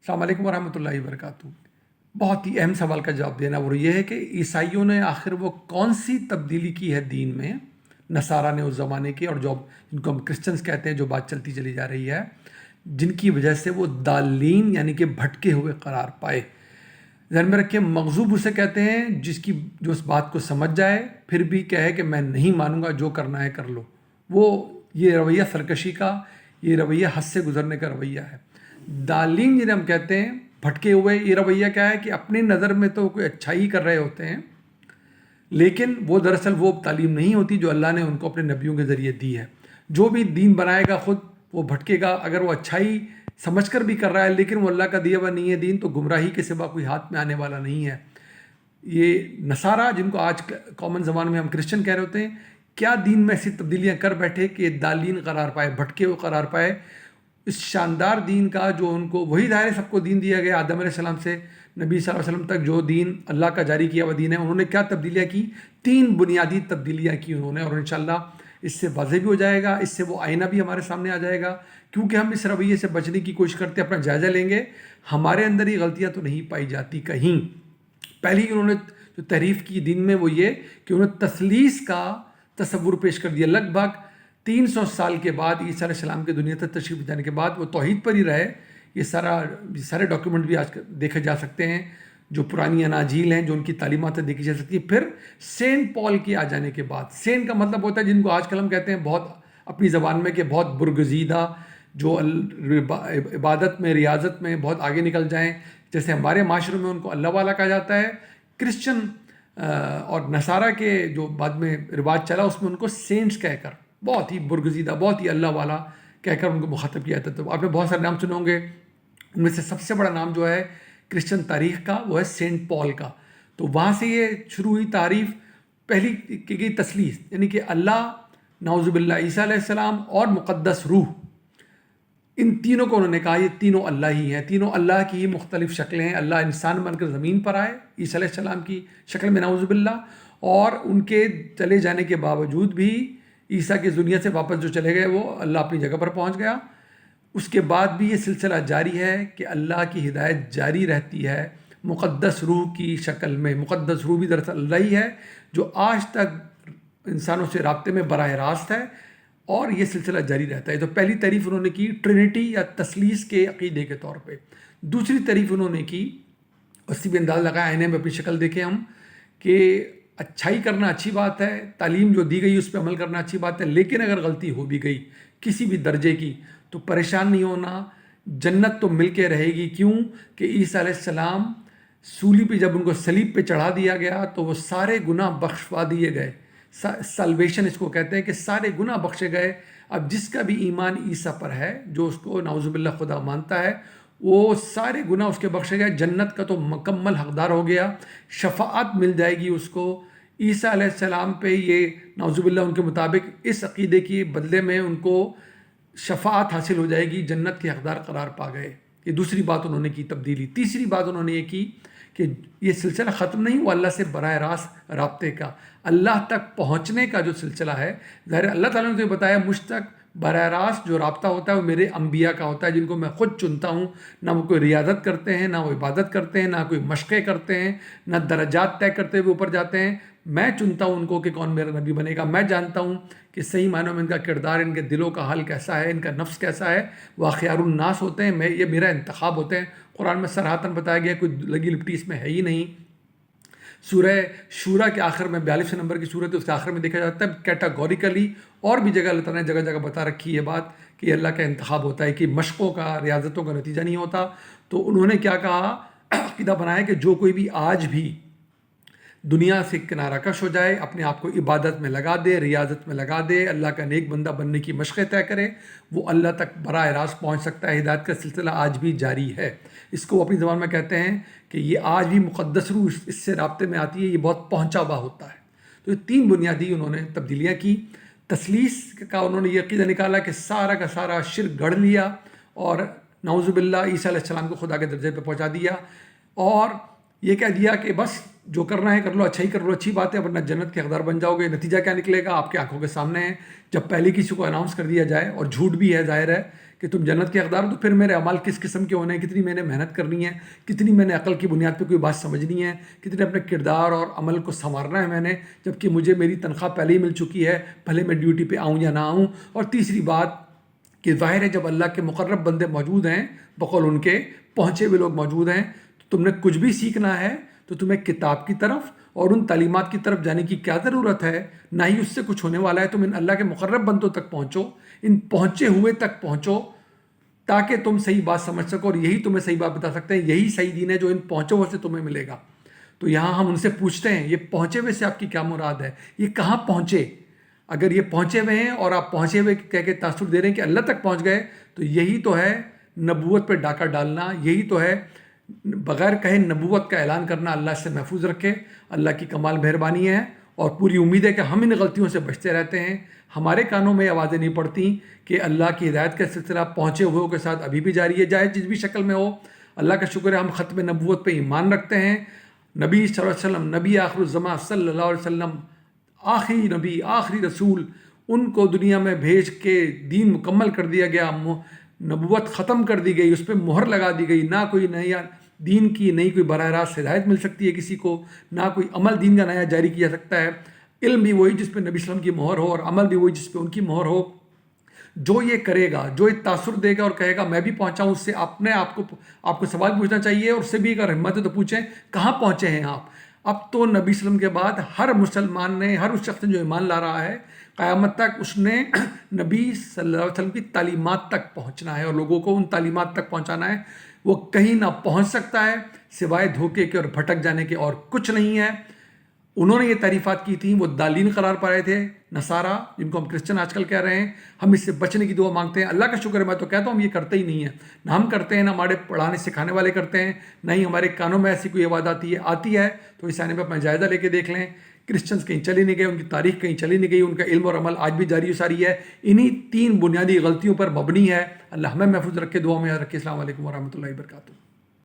السلام علیکم ورحمۃ اللہ وبرکاتہ۔ بہت ہی اہم سوال کا جواب دینا، وہ یہ ہے کہ عیسائیوں نے آخر وہ کون سی تبدیلی کی ہے دین میں، نصارہ نے اس زمانے کے، اور جو جن کو ہم کرسچنز کہتے ہیں، جو بات چلتی چلی جا رہی ہے، جن کی وجہ سے وہ دالین یعنی کہ بھٹکے ہوئے قرار پائے۔ ذہن میں رکھیں، مغضوب اسے کہتے ہیں جو اس بات کو سمجھ جائے پھر بھی کہے کہ میں نہیں مانوں گا، جو کرنا ہے کر لو۔ وہ یہ رویہ سرکشی کا، یہ رویہ حد سے گزرنے کا رویہ ہے۔ دالین جنہیں ہم کہتے ہیں بھٹکے ہوئے، یہ رویہ کیا ہے کہ اپنی نظر میں تو کوئی اچھائی کر رہے ہوتے ہیں، لیکن وہ دراصل وہ تعلیم نہیں ہوتی جو اللہ نے ان کو اپنے نبیوں کے ذریعے دی ہے۔ جو بھی دین بنائے گا خود وہ بھٹکے گا۔ اگر وہ اچھائی سمجھ کر بھی کر رہا ہے لیکن وہ اللہ کا دیا ہوا نہیں ہے دین، تو گمراہی کے سوا کوئی ہاتھ میں آنے والا نہیں ہے۔ یہ نصارہ، جن کو آج کامن زبان میں ہم کرسچن کہہ رہے ہوتے ہیں، کیا دین میں ایسی تبدیلیاں کر بیٹھے کہ دالین قرار پائے، بھٹکے ہوئے قرار پائے اس شاندار دین کا جو ان کو، وہی ظاہر سب کو دین دیا گیا آدم علیہ السلام سے نبی صلی اللہ علیہ وسلم تک، جو دین اللہ کا جاری کیا ہوا دین ہے۔ انہوں نے کیا تبدیلیاں کی؟ 3 بنیادی تبدیلیاں کی انہوں نے، اور انشاءاللہ اس سے واضح بھی ہو جائے گا، اس سے وہ آئینہ بھی ہمارے سامنے آ جائے گا، کیونکہ ہم اس رویے سے بچنے کی کوشش کرتے ہیں، اپنا جائزہ لیں گے، ہمارے اندر ہی غلطیاں تو نہیں پائی جاتی کہیں۔ پہلی انہوں نے جو تحریف کی دین میں وہ یہ کہ انہوں نے تثلیث کا تصور پیش کر دیا۔ لگ بھگ 300 سال کے بعد عیسیٰ علیہ السلام کے دنیا تک تشریف جانے کے بعد وہ توحید پر ہی رہے۔ یہ سارے ڈاکیومنٹ بھی آج دیکھے جا سکتے ہیں، جو پرانی اناجیل ہیں، جو ان کی تعلیمات دیکھی جا سکتی ہیں۔ پھر سینٹ پال کے آ جانے کے بعد، سینٹ کا مطلب ہوتا ہے جن کو آج کل ہم کہتے ہیں بہت اپنی زبان میں کہ بہت برگزیدہ، جو عبادت میں، ریاضت میں بہت آگے نکل جائیں، جیسے ہمارے معاشروں میں ان کو اللہ والا کہا جاتا ہے۔ کرسچن اور نصارہ کے جو بعد میں رواج چلا، اس میں ان کو سینٹس کہہ کر، بہت ہی برگزیدہ، بہت ہی اللہ والا کہہ کر ان کو مخاطب کیا جاتا ہے۔ تو آپ نے بہت سارے نام سنے ہوں گے، ان میں سے سب سے بڑا نام جو ہے کرسچن تاریخ کا وہ ہے سینٹ پال کا۔ تو وہاں سے یہ شروع ہوئی تعریف، پہلی کی گئی تثلیث، یعنی کہ اللہ، نعوذ باللہ، عیسیٰ علیہ السلام اور مقدس روح، ان تینوں کو انہوں نے کہا یہ تینوں اللہ ہی ہیں، تینوں اللہ کی ہی مختلف شکلیں ہیں۔ اللہ انسان بن کر زمین پر آئے عیسیٰ علیہ السلام کی شکل میں، نعوذ باللہ، اور ان کے چلے جانے کے باوجود بھی عیسیٰ کی دنیا سے واپس جو چلے گئے وہ اللہ اپنی جگہ پر پہنچ گیا۔ اس کے بعد بھی یہ سلسلہ جاری ہے کہ اللہ کی ہدایت جاری رہتی ہے مقدس روح کی شکل میں۔ مقدس روح بھی دراصل اللہ ہی ہے جو آج تک انسانوں سے رابطے میں براہ راست ہے، اور یہ سلسلہ جاری رہتا ہے۔ تو پہلی تعریف انہوں نے کی ٹرینٹی یا تثلیث کے عقیدے کے طور پہ۔ دوسری تعریف انہوں نے کی، اسی بھی انداز لگایا، آئینے میں اپنی شکل دیکھیں ہم، کہ اچھائی کرنا اچھی بات ہے، تعلیم جو دی گئی اس پہ عمل کرنا اچھی بات ہے، لیکن اگر غلطی ہو بھی گئی کسی بھی درجے کی تو پریشان نہیں ہونا، جنت تو مل کے رہے گی۔ کیوں کہ عیسیٰ علیہ السلام سولی پہ جب ان کو صلیب پہ چڑھا دیا گیا تو وہ سارے گناہ بخشوا دیے گئے۔ سلویشن اس کو کہتے ہیں کہ سارے گناہ بخشے گئے۔ اب جس کا بھی ایمان عیسیٰ پر ہے، جو اس کو نعوذ باللہ خدا مانتا ہے، وہ سارے گناہ اس کے بخشے گئے، جنت کا تو مکمل حقدار ہو گیا، شفاعت مل جائے گی اس کو۔ عیسیٰ علیہ السلام پہ یہ نعوذ باللہ ان کے مطابق اس عقیدے کی بدلے میں ان کو شفاعت حاصل ہو جائے گی، جنت کے حقدار قرار پا گئے۔ یہ دوسری بات انہوں نے کی تبدیلی۔ تیسری بات انہوں نے یہ کی کہ یہ سلسلہ ختم نہیں ہوا اللہ سے براہ راست رابطے کا، اللہ تک پہنچنے کا جو سلسلہ ہے۔ ظاہر اللہ تعالیٰ نے تو بتایا مجھ تک براہ راست جو رابطہ ہوتا ہے وہ میرے انبیاء کا ہوتا ہے، جن کو میں خود چنتا ہوں۔ نہ وہ کوئی ریاضت کرتے ہیں، نہ وہ عبادت کرتے ہیں، نہ کوئی مشقیں کرتے ہیں، نہ درجات طے کرتے ہوئے اوپر جاتے ہیں۔ میں چنتا ہوں ان کو کہ کون میرا نبی بنے گا۔ میں جانتا ہوں کہ صحیح معنوں میں ان کا کردار، ان کے دلوں کا حال کیسا ہے، ان کا نفس کیسا ہے۔ وہ خیار الناس ہوتے ہیں، یہ میرا انتخاب ہوتے ہیں۔ قرآن میں صراحتاً بتایا گیا، کوئی لگی لپٹی اس میں ہے ہی نہیں۔ سورہ شورا کے آخر میں 42 نمبر کی سورت ہے، اس کے آخر میں دیکھا جاتا ہے کیٹاگوریکلی، اور بھی جگہ اللہ تعالیٰ نے جگہ جگہ بتا رکھی ہے بات کہ یہ اللہ کا انتخاب ہوتا ہے، کہ مشقوں کا، ریاضتوں کا نتیجہ نہیں ہوتا۔ تو انہوں نے کیا کہا، عقیدہ بنایا کہ جو کوئی بھی آج بھی دنیا سے کنارہ کش ہو جائے، اپنے آپ کو عبادت میں لگا دے، ریاضت میں لگا دے، اللہ کا نیک بندہ بننے کی مشقیں طے کرے، وہ اللہ تک براہ راست پہنچ سکتا ہے۔ ہدایت کا سلسلہ آج بھی جاری ہے۔ اس کو اپنی زبان میں کہتے ہیں کہ یہ آج بھی مقدس روح اس سے رابطے میں آتی ہے، یہ بہت پہنچا ہوا ہوتا ہے۔ تو یہ 3 بنیادی انہوں نے تبدیلیاں کی۔ تثلیث کا انہوں نے یہ عقیدہ نکالا کہ سارا کا سارا شرک گڑھ لیا، اور نعوذ باللہ عیسیٰ علیہ السلام کو خدا کے درجے پہ پہنچا دیا، اور یہ کہہ دیا کہ بس جو کرنا ہے کر لو، اچھائی کر لو، اچھی بات ہے، ورنہ جنت کے حقدار بن جاؤ گے۔ نتیجہ کیا نکلے گا آپ کی آنکھوں کے سامنے ہے۔ جب پہلے کسی کو اناؤنس کر دیا جائے، اور جھوٹ بھی ہے ظاہر ہے کہ تم جنت کے حقدار ہو، تو پھر میرے اعمال کس قسم کے ہونے ہیں، کتنی میں نے محنت کرنی ہے، کتنی میں نے عقل کی بنیاد پہ کوئی بات سمجھنی ہے، کتنے اپنے کردار اور عمل کو سنوارنا ہے میں نے، جبکہ مجھے میری تنخواہ پہلے ہی مل چکی ہے، بھلے میں ڈیوٹی پہ آؤں یا نہ آؤں۔ اور تیسری بات کہ ظاہر ہے جب اللہ کے مقرب بندے موجود ہیں، بقول ان کے پہنچے ہوئے لوگ موجود ہیں، تو تم نے کچھ بھی سیکھنا ہے تو تمہیں کتاب کی طرف اور ان تعلیمات کی طرف جانے کی کیا ضرورت ہے، نہ ہی اس سے کچھ ہونے والا ہے۔ تم ان اللہ کے مقرب بندوں تک پہنچو، ان پہنچے ہوئے تک پہنچو، تاکہ تم صحیح بات سمجھ سکو، اور یہی تمہیں صحیح بات بتا سکتے ہیں، یہی صحیح دین ہے جو ان پہنچے ہوئے سے تمہیں ملے گا۔ تو یہاں ہم ان سے پوچھتے ہیں، یہ پہنچے ہوئے سے آپ کی کیا مراد ہے؟ یہ کہاں پہنچے؟ اگر یہ پہنچے ہوئے ہیں اور آپ پہنچے ہوئے کہہ کے تاثر دے رہے ہیں کہ اللہ تک پہنچ گئے، تو یہی تو ہے نبوت پہ ڈاکہ ڈالنا، یہی تو ہے بغیر کہے نبوت کا اعلان کرنا۔ اللہ سے محفوظ رکھے، اللہ کی کمال مہربانی ہے، اور پوری امید ہے کہ ہم ان غلطیوں سے بچتے رہتے ہیں۔ ہمارے کانوں میں آوازیں نہیں پڑتی کہ اللہ کی ہدایت کا سلسلہ پہنچے ہوئے کے ساتھ ابھی بھی جاری ہے، چاہے جس بھی شکل میں ہو۔ اللہ کا شکر ہے ہم ختم نبوت پہ ایمان رکھتے ہیں۔ نبی صلی اللہ علیہ وسلم، نبی آخر الزماں صلی اللہ علیہ وسلم، آخری نبی، آخری رسول، ان کو دنیا میں بھیج کے دین مکمل کر دیا گیا، نبوت ختم کر دی گئی، اس پہ مہر لگا دی گئی، نہ کوئی نیا دین کی نئی کوئی براہ راست ہدایت مل سکتی ہے کسی کو، نہ کوئی عمل دین کا نیا جاری کیا جا سکتا ہے۔ علم بھی وہی جس پہ نبی صلی اللہ علیہ وسلم کی مہر ہو، اور عمل بھی وہی جس پہ ان کی مہر ہو۔ جو یہ کرے گا، جو یہ تاثر دے گا اور کہے گا میں بھی پہنچا ہوں، اس سے اپنے آپ کو سوال پوچھنا چاہیے، اور اس سے بھی اگر ہمت ہے تو پوچھیں کہاں پہنچے ہیں آپ؟ اب تو نبی صلی اللہ علیہ وسلم کے بعد ہر مسلمان نے، ہر اس شخص نے جو ایمان لا رہا ہے، قیامت تک اس نے نبی صلی اللہ علیہ وسلم کی تعلیمات تک پہنچنا ہے اور لوگوں کو ان تعلیمات تک پہنچانا ہے۔ وہ کہیں نہ پہنچ سکتا ہے سوائے دھوکے کے اور بھٹک جانے کے، اور کچھ نہیں ہے۔ انہوں نے یہ تعریفات کی تھیں، وہ دالین قرار پائے تھے نصارہ، جن کو ہم کرسچن آج کل کہہ رہے ہیں۔ ہم اس سے بچنے کی دعا مانگتے ہیں۔ اللہ کا شکر ہے، میں تو کہتا ہوں ہم یہ کرتے ہی نہیں ہیں، نہ ہم کرتے ہیں، نہ ہمارے پڑھانے سکھانے والے کرتے ہیں، نہ ہی ہمارے کانوں میں ایسی کوئی آواز آتی ہے تو اس آنے پہ اپنا جائزہ لے کے دیکھ لیں۔ کرسچنز کہیں چلی نہیں گئے، ان کی تاریخ کہیں چلی نہیں گئی، ان کا علم اور عمل آج بھی جاری و ساری ہے، انہی 3 بنیادی غلطیوں پر مبنی ہے۔ اللہ ہمیں محفوظ رکھے، دعا میں یاد رکھے۔ السلام علیکم ورحمۃ اللہ وبرکاتہ۔